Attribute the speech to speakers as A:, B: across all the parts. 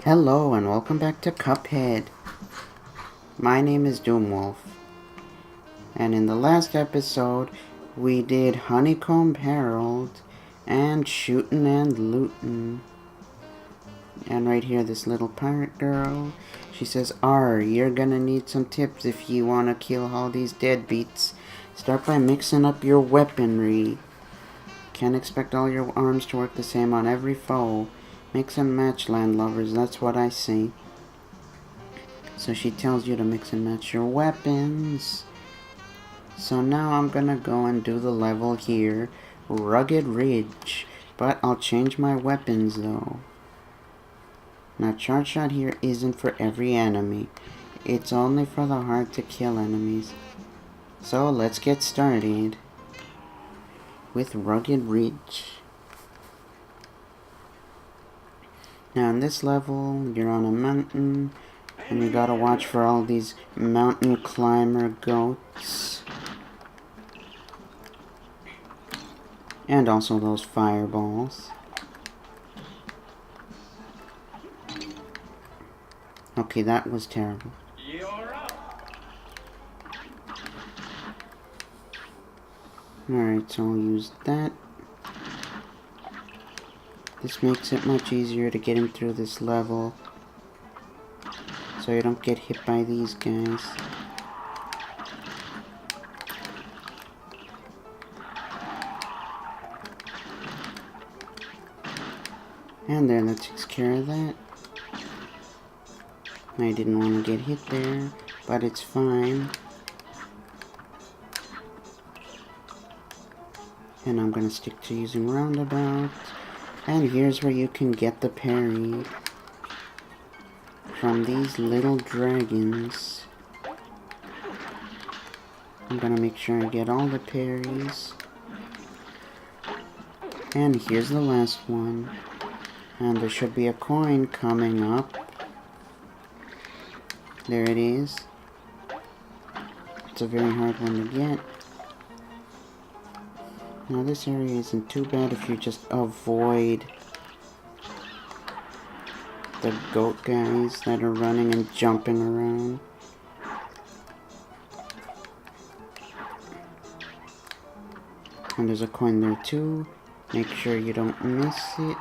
A: Hello and welcome back to Cuphead. My name is Doomwulf, and in the last episode we did Honeycomb Herald and Shootin' and Lootin'. And right here this little pirate girl, she says, you're gonna need some tips if you wanna kill all these deadbeats. Start by mixing up your weaponry. Can't expect all your arms to work the same on every foe. Mix and match, landlubbers, that's what I say. So she tells you to mix and match your weapons. So now I'm gonna go and do the level here, Rugged Ridge. But I'll change my weapons though. Now charge shot here isn't for every enemy. It's only for the hard to kill enemies. So let's get started with Rugged Ridge. Now in this level, you're on a mountain, and you gotta watch for all these mountain climber goats. And also those fireballs. Okay, that was terrible. Alright, so I'll use that. This makes it much easier to get him through this level, so you don't get hit by these guys. And there, that takes care of that. I didn't want to get hit there, but it's fine. And I'm going to stick to using roundabout. And here's where you can get the parry from these little dragons. I'm going to make sure I get all the parries. And here's the last one. And there should be a coin coming up. There it is. It's a very hard one to get. Now this area isn't too bad if you just avoid the goat guys that are running and jumping around. And there's a coin there too. Make sure you don't miss it.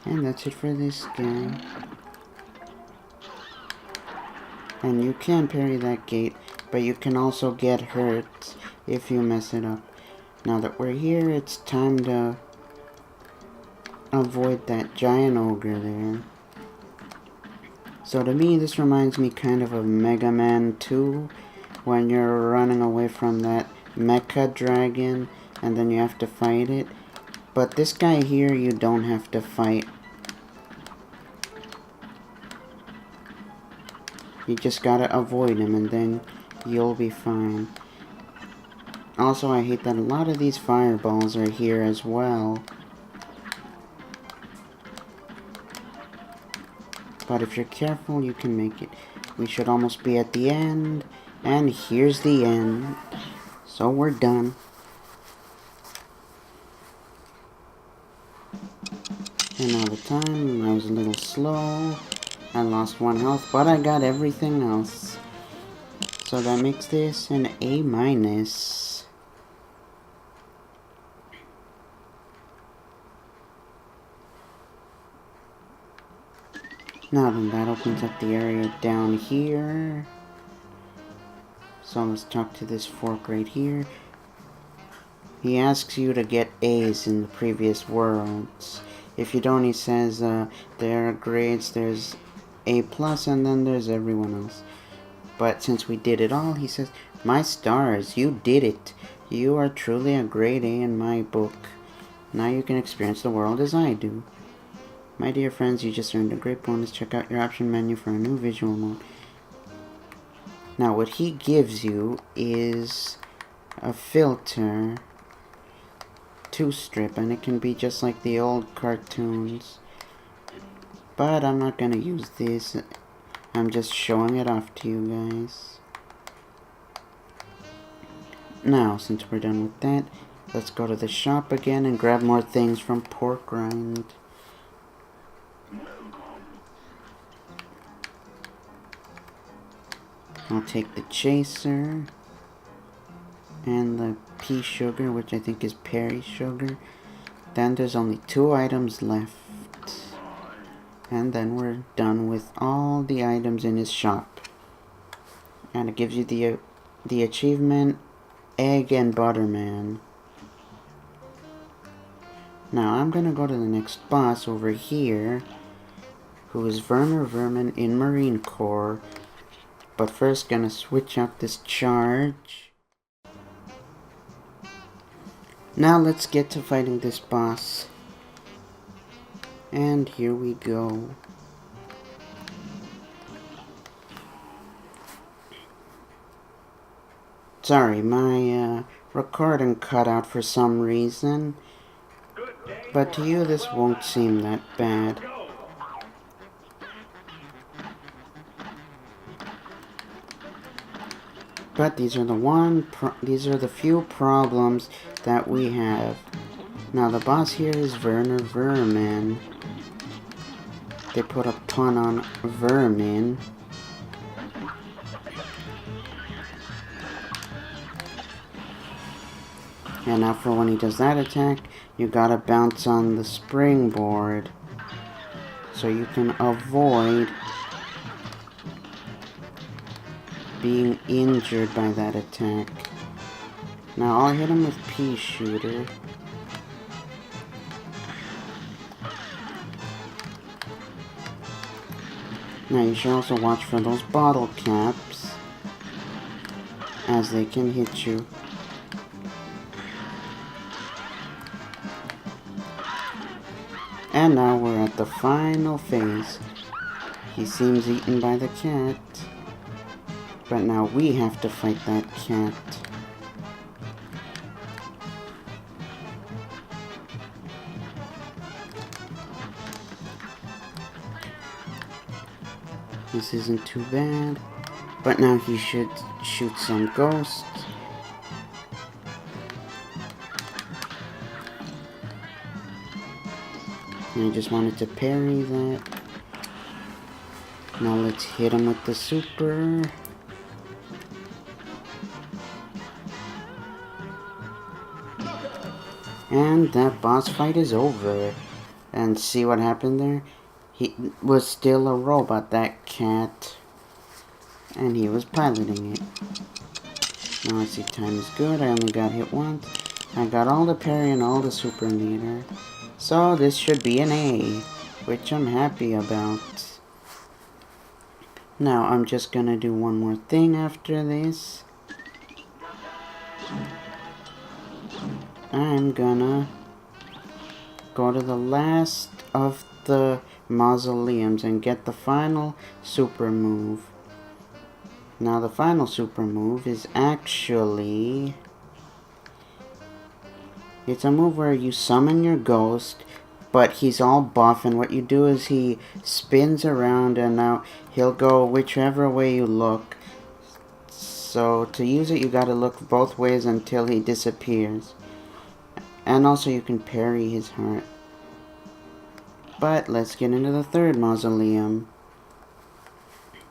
A: And that's it for this guy. And you can parry that gate, but you can also get hurt if you mess it up. Now that we're here, it's time to avoid that giant ogre there. So to me, this reminds me kind of Mega Man 2, when you're running away from that mecha dragon, and then you have to fight it. But this guy here, you don't have to fight. You just gotta avoid him, and then you'll be fine. Also, I hate that a lot of these fireballs are here as well. But if you're careful, you can make it. We should almost be at the end. And here's the end. So we're done. And all the time, I was a little slow. I lost 1 health, but I got everything else. So that makes this an A-. Now then, that opens up the area down here. So let's talk to this fork right here. He asks you to get A's in the previous worlds. If you don't, he says there are grades, there's A+, and then there's everyone else. But since we did it all, he says, my stars, you did it. You are truly a grade A in my book. Now you can experience the world as I do. My dear friends, you just earned a great bonus. Check out your option menu for a new visual mode. Now what he gives you is a filter to strip, and it can be just like the old cartoons. But I'm not gonna use this. I'm just showing it off to you guys. Now, since we're done with that, Let's go to the shop again and grab more things from Pork Rind. I'll take the chaser and the pea sugar, which I think is Perry sugar. Then there's only 2 items left. And then we're done with all the items in his shop. And it gives you the achievement Egg and Butter Man. Now I'm gonna go to the next boss over here, who is Werner Werman in Murine Corps. But first gonna switch out this charge. Now let's get to fighting this boss. And here we go. Sorry, my recording cut out for some reason. But to you this won't seem that bad. But these are the few problems that we have. Now the boss here is Werner Werman. They put a pun on vermin. And now for when he does that attack, you gotta bounce on the springboard so you can avoid being injured by that attack. Now I'll hit him with pea shooter. Now you should also watch for those bottle caps, as they can hit you. And now we're at the final phase. He seems eaten by the cat. But now we have to fight that cat. This isn't too bad. But now he should shoot some ghosts. And I just wanted to parry that. Now let's hit him with the super. And that boss fight is over. And see what happened there? He was still a robot, that cat. And he was piloting it. Now I see time is good. I only got hit once. I got all the parry and all the super meter. So this should be an A, which I'm happy about. Now I'm just gonna do one more thing after this. I'm gonna go to the last of the mausoleums and get the final super move. Now the final super move is actually... it's a move where you summon your ghost, but he's all buff, and what you do is he spins around and now he'll go whichever way you look. So to use it you gotta look both ways until he disappears. And also you can parry his heart. But let's get into the third mausoleum.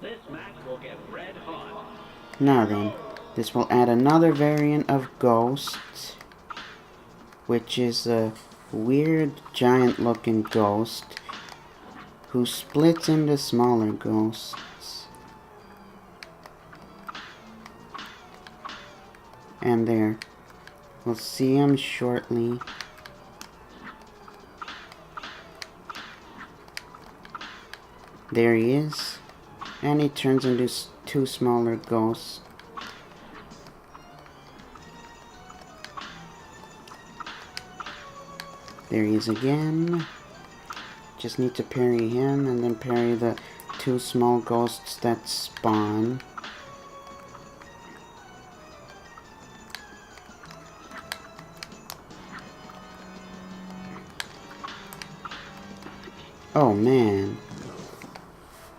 B: This match will get red hot.
A: Now then, this will add another variant of ghost, which is a weird giant looking ghost who splits into smaller ghosts. And there, we'll see him shortly. There he is, and he turns into 2 smaller ghosts. There he is again. Just need to parry him and then parry the 2 small ghosts that spawn. Oh man.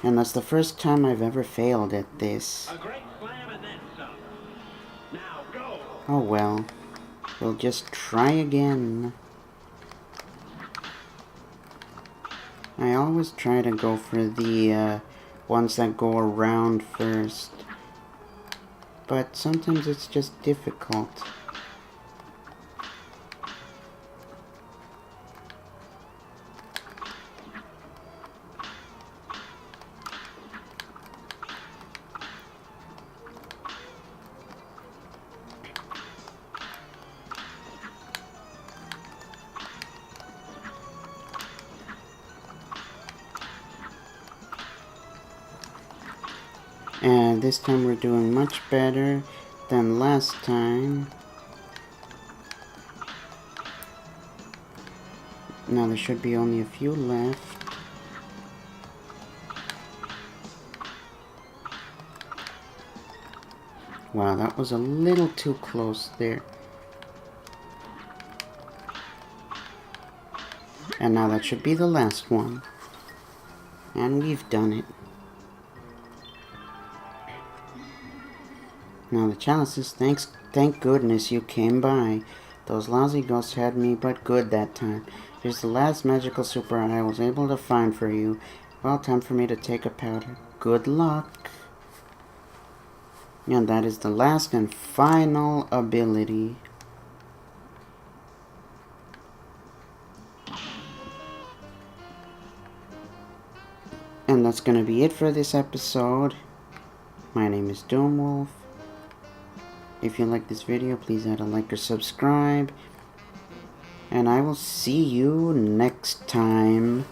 A: And that's the first time I've ever failed at this.
B: A great slam and then some. Now go.
A: Oh well. We'll just try again. I always try to go for the ones that go around first, but sometimes it's just difficult. And this time we're doing much better than last time. Now there should be only a few left. Wow, that was a little too close there. And now that should be the last one. And we've done it. Now the chalice is thank goodness you came by. Those lousy ghosts had me but good that time. Here's the last magical super art I was able to find for you. Well, time for me to take a powder. Good luck. And that is the last and final ability. And that's going to be it for this episode. My name is Doomwulf. If you like this video, please add a like or subscribe. And I will see you next time.